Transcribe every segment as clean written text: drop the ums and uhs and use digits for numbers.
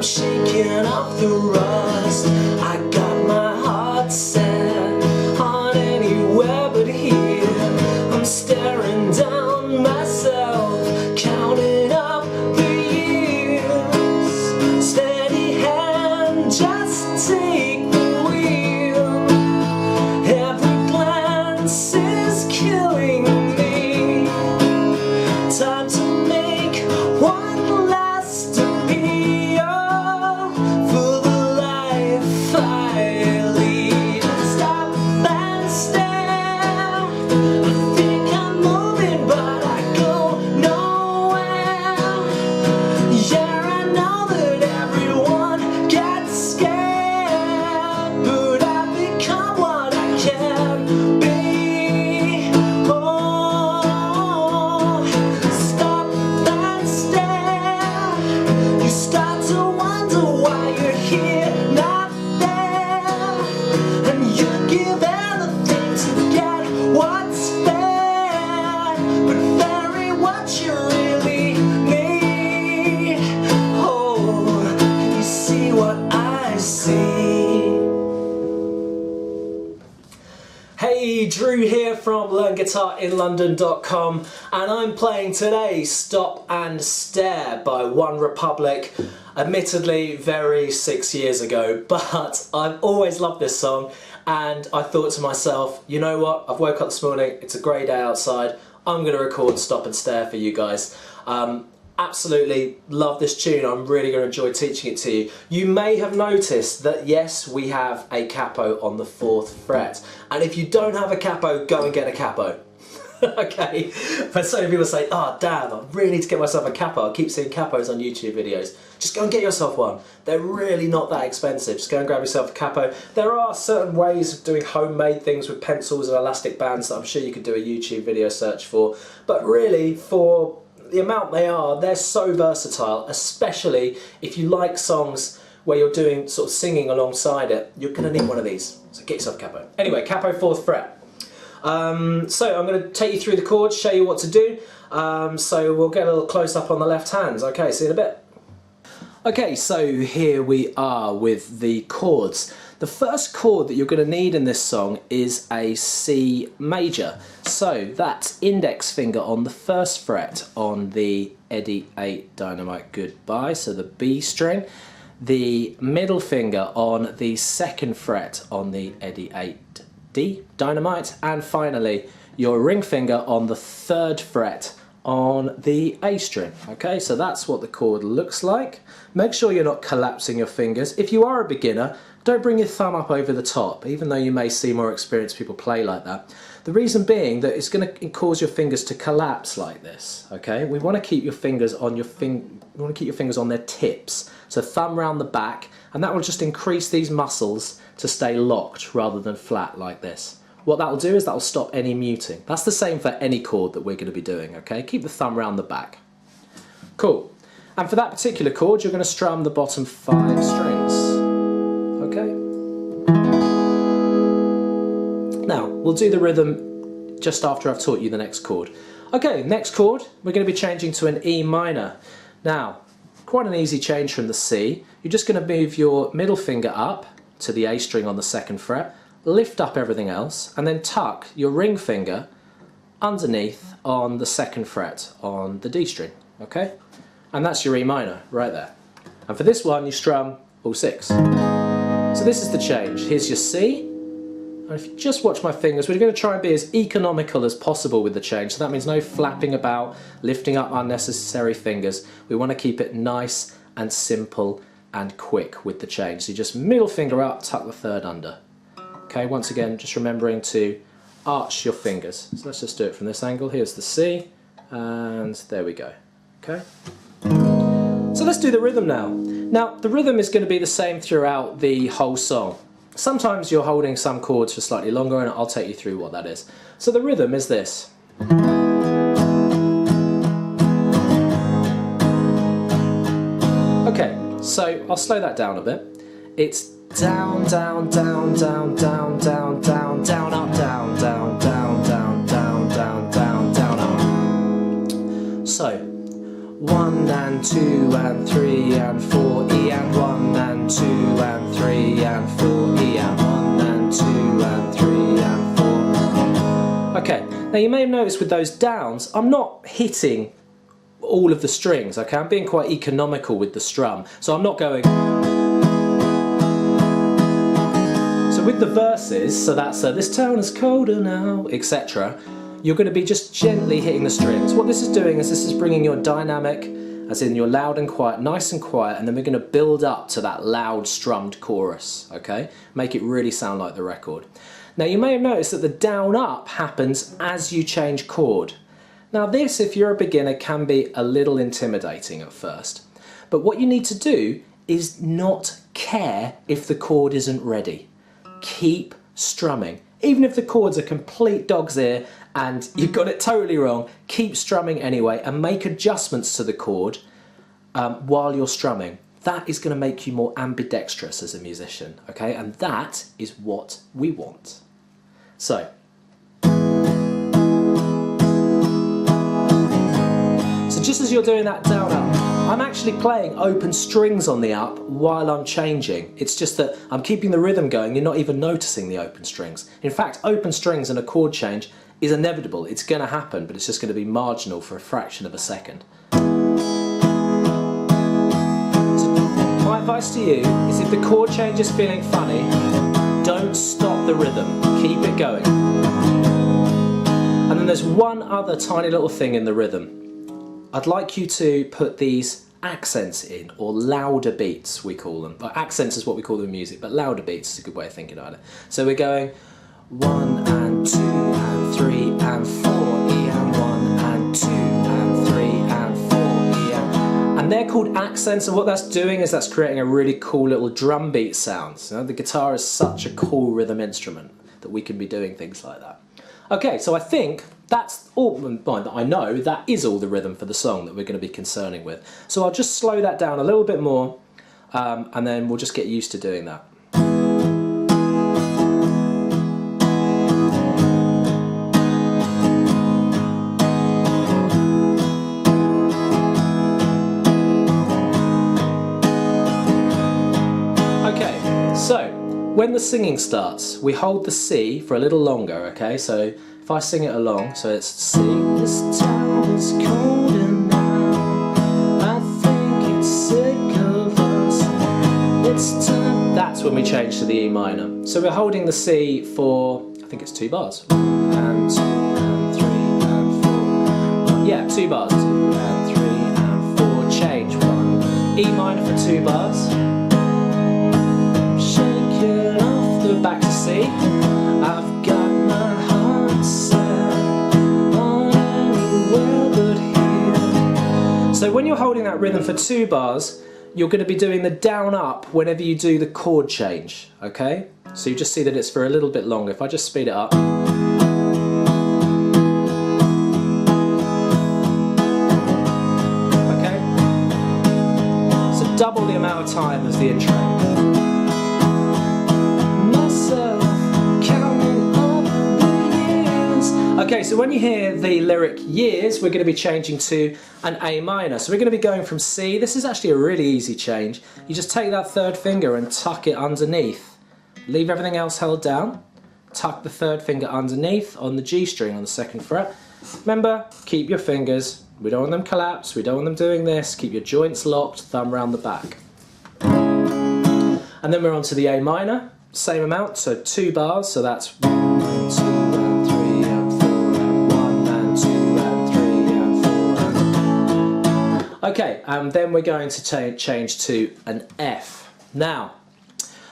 shaking off the rust. I got my heart set on anywhere but here. I'm staring down myself, counting up the years. Steady hand, just take the wheel. Every glance is killing me. Time to make one last appeal for the life I lead. Stop and stare. I think I'm moving, but I go nowhere. Yeah, I know that everyone gets scared, but I've become what I can be. Oh, stop and stare. You start to wonder why you're here, not there, and you give anything to get what's fair, but fair ain't what you really need. Oh, can you see what I see? Hey, Drew here from LearnGuitarInLondon.com, and I'm playing today Stop and Stare by One Republic. Admittedly, very 6 years ago, but I've always loved this song, and I thought to myself, you know what, I've woke up this morning, it's a grey day outside, I'm going to record Stop and Stare for you guys. Absolutely love this tune. I'm really going to enjoy teaching it to you. You may have noticed that yes, we have a capo on the 4th fret, and if you don't have a capo, go and get a capo. Okay, but so many people say, oh damn, I really need to get myself a capo. I keep seeing capos on YouTube videos. Just go and get yourself one. They're really not that expensive. Just go and grab yourself a capo. There are certain ways of doing homemade things with pencils and elastic bands that I'm sure you could do a YouTube video search for, but really for the amount they are, they're so versatile, especially if you like songs where you're doing sort of singing alongside it. You're going to need one of these, so get yourself a capo. Anyway, capo 4th fret. So I'm going to take you through the chords, show you what to do, so we'll get a little close up on the left hands. Okay, see you in a bit. Okay, so here we are with the chords. The first chord that you're going to need in this song is a C major. So that's index finger on the 1st fret on the Eddie 8 Dynamite Goodbye, so the B string. The middle finger on the 2nd fret on the Eddie 8 D Dynamite, and finally your ring finger on the 3rd fret on the A string. Okay, so that's what the chord looks like. Make sure you're not collapsing your fingers. If you are a beginner, don't bring your thumb up over the top, even though you may see more experienced people play like that. The reason being that it's going to cause your fingers to collapse like this. Okay, we want to keep your fingers on your fingers on their tips. So thumb round the back, and that will just increase these muscles to stay locked rather than flat like this. What that will do is that will stop any muting. That's the same for any chord that we're going to be doing. Okay, keep the thumb round the back. Cool. And for that particular chord, you're going to strum the bottom 5 strings. Okay. Now, we'll do the rhythm just after I've taught you the next chord. Okay, next chord, we're going to be changing to an E minor. Now, quite an easy change from the C. You're just going to move your middle finger up to the A string on the 2nd fret, lift up everything else, and then tuck your ring finger underneath on the 2nd fret on the D string. Okay? And that's your E minor right there. And for this one, you strum all 6. So this is the change. Here's your C. And if you just watch my fingers, we're going to try and be as economical as possible with the change. So that means no flapping about, lifting up unnecessary fingers. We want to keep it nice and simple and quick with the change. So you just middle finger up, tuck the 3rd under. Okay, once again, just remembering to arch your fingers. So let's just do it from this angle. Here's the C, and there we go. Okay. So let's do the rhythm now. Now, the rhythm is going to be the same throughout the whole song. Sometimes you're holding some chords for slightly longer, and I'll take you through what that is. So the rhythm is this. Okay, so I'll slow that down a bit. It's down, down, down, down, down, down, down, down, up, down, down, down, down, down, down, down, down, up. So 1 and 2 and 3 and 4 E and 1 and 2 and 3 and 4 E and 1 and 2 and 3 and 4. Okay, now you may have noticed with those downs, I'm not hitting all of the strings, okay? I'm being quite economical with the strum, so I'm not going. So with the verses, so that's this town is colder now, etc. You're going to be just gently hitting the strings. What this is doing is this is bringing your dynamic, as in your loud and quiet, nice and quiet, and then we're going to build up to that loud strummed chorus, okay? Make it really sound like the record. Now you may have noticed that the down up happens as you change chord. Now this, if you're a beginner, can be a little intimidating at first. But what you need to do is not care if the chord isn't ready. Keep strumming. Even if the chord's a complete dog's ear and you've got it totally wrong, keep strumming anyway and make adjustments to the chord while you're strumming. That is going to make you more ambidextrous as a musician, okay? And that is what we want. So just as you're doing that down up, I'm actually playing open strings on the up while I'm changing. It's just that I'm keeping the rhythm going, you're not even noticing the open strings. In fact, open strings and a chord change is inevitable. It's going to happen, but it's just going to be marginal for a fraction of a second. So my advice to you is if the chord change is feeling funny, don't stop the rhythm, keep it going. And then there's one other tiny little thing in the rhythm. I'd like you to put these accents in, or louder beats we call them. But accents is what we call them in music, but louder beats is a good way of thinking about it. So we're going 1 and 2 and 3 and 4 E and 1 and 2 and 3 and 4 E and they're called accents, and what that's doing is that's creating a really cool little drum beat sound. So the guitar is such a cool rhythm instrument that we can be doing things like that. Okay, so I think that's all, that I know, that is all the rhythm for the song that we're going to be concerning with. So I'll just slow that down a little bit more and then we'll just get used to doing that. Okay, so when the singing starts, we hold the C for a little longer, okay? So if I sing it along, so it's C. This town is colder now, I think it's sick of us, it's time. That's when we change to the E minor. So we're holding the C for, I think it's 2 bars. 1 and 2 and 3 and 4. Yeah, 2 bars. 2 and 3 and 4, change 1. E minor for 2 bars. Shake it off, the back to C. I've got my heart set on anywhere but here. So when you're holding that rhythm for 2 bars, you're going to be doing the down up whenever you do the chord change, okay? So you just see that it's for a little bit longer. If I just speed it up. Okay? So double the amount of time as the intro. Okay, so when you hear the lyric years, we're going to be changing to an A minor. So we're going to be going from C. This is actually a really easy change. You just take that 3rd finger and tuck it underneath. Leave everything else held down. Tuck the 3rd finger underneath on the G string on the 2nd fret. Remember, keep your fingers. We don't want them collapsed. We don't want them doing this. Keep your joints locked, thumb round the back. And then we're on to the A minor. Same amount, so 2 bars. So that's 1 and 2 and 3 and 4 and 1 and 2 and 3 and 4 and... Okay, and then we're going to change to an F. Now,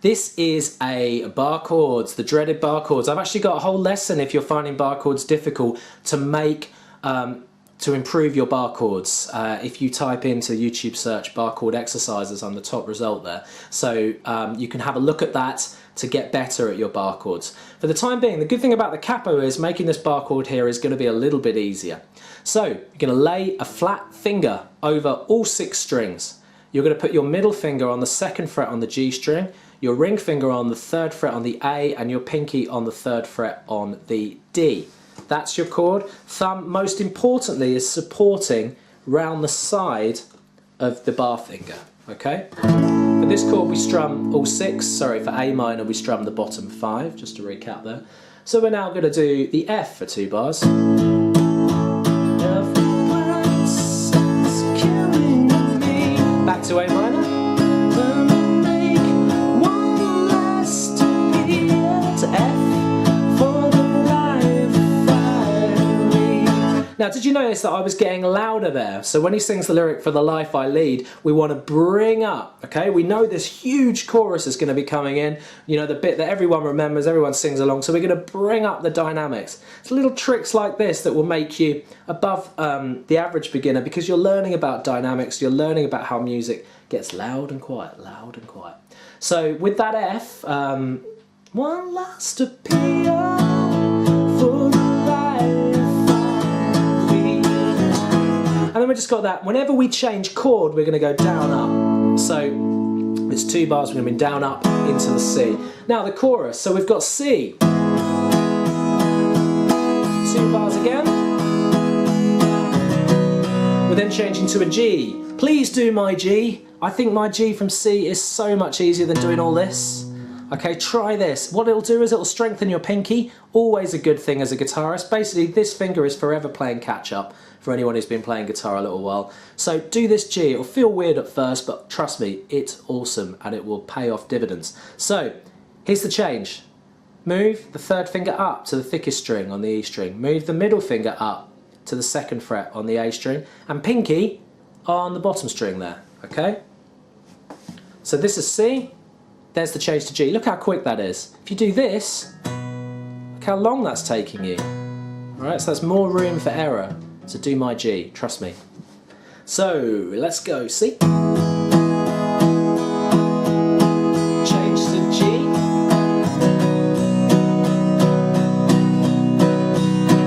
this is a bar chords, the dreaded bar chords. I've actually got a whole lesson if you're finding bar chords difficult to make, to improve your bar chords. If you type into YouTube search bar chord exercises on the top result there. So you can have a look at that to get better at your bar chords. For the time being, the good thing about the capo is making this bar chord here is going to be a little bit easier. So you're going to lay a flat finger over all 6 strings. You're going to put your middle finger on the 2nd fret on the G string, your ring finger on the 3rd fret on the A, and your pinky on the 3rd fret on the D. That's your chord. Thumb, most importantly, is supporting round the side of the bar finger, okay? For this chord we strum all 6, sorry, for A minor we strum the bottom 5, just to recap there. So we're now going to do the F for 2 bars. Back to A minor. To F. Now, did you notice that I was getting louder there? So when he sings the lyric, "For the life I lead," we want to bring up, okay? We know this huge chorus is going to be coming in, you know, the bit that everyone remembers, everyone sings along, so we're going to bring up the dynamics. It's little tricks like this that will make you above the average beginner, because you're learning about dynamics, you're learning about how music gets loud and quiet, loud and quiet. So with that F, one last appeal for the life. And then we just got that, whenever we change chord, we're going to go down, up. So it's 2 bars, we're going to be down, up, into the C. Now the chorus, so we've got C. 2 bars again. We're then changing to a G. Please do my G. I think my G from C is so much easier than doing all this. Okay, try this. What it'll do is it'll strengthen your pinky, always a good thing as a guitarist. Basically, this finger is forever playing catch-up for anyone who's been playing guitar a little while. So do this G. It'll feel weird at first, but trust me, it's awesome and it will pay off dividends. So here's the change. Move the 3rd finger up to the thickest string on the E string. Move the middle finger up to the 2nd fret on the A string, and pinky on the bottom string there, okay? So this is C. There's the change to G. Look how quick that is. If you do this, look how long that's taking you. Alright, so there's more room for error. So do my G, trust me. So, let's go. C. Change to G.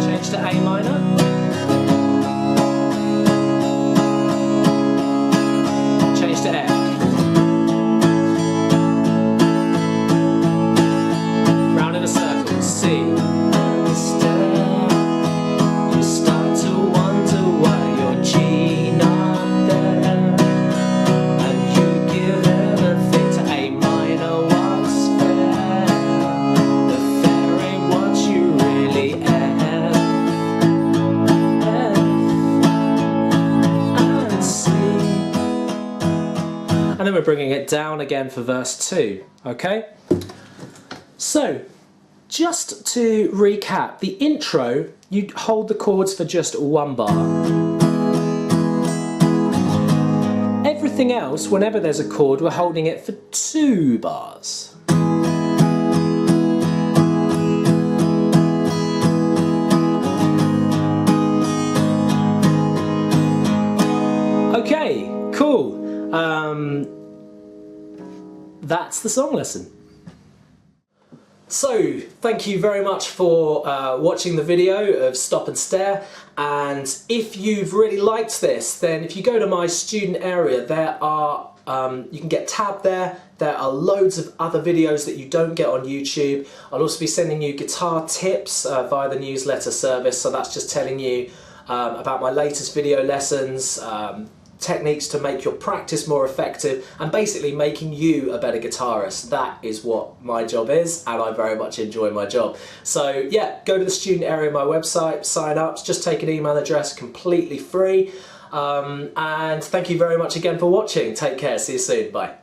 Change to A minor. Change to F. C. You start to wonder why your G not there, and you give everything to A minor. What's fair? The fair ain't what you really have. F and C. And then we're bringing it down again for verse 2. Okay. So, just to recap, the intro, you hold the chords for just 1 bar. Everything else, whenever there's a chord, we're holding it for 2 bars. Okay, cool. That's the song lesson. So, thank you very much for watching the video of Stop and Stare, and if you've really liked this, then if you go to my student area, there are you can get tabbed there. There are loads of other videos that you don't get on YouTube. I'll also be sending you guitar tips via the newsletter service, so that's just telling you about my latest video lessons, techniques to make your practice more effective, and basically making you a better guitarist. That is what my job is, and I very much enjoy my job. So yeah, go to the student area of my website, sign up, just take an email address, completely free. And thank you very much again for watching. Take care, see you soon, bye.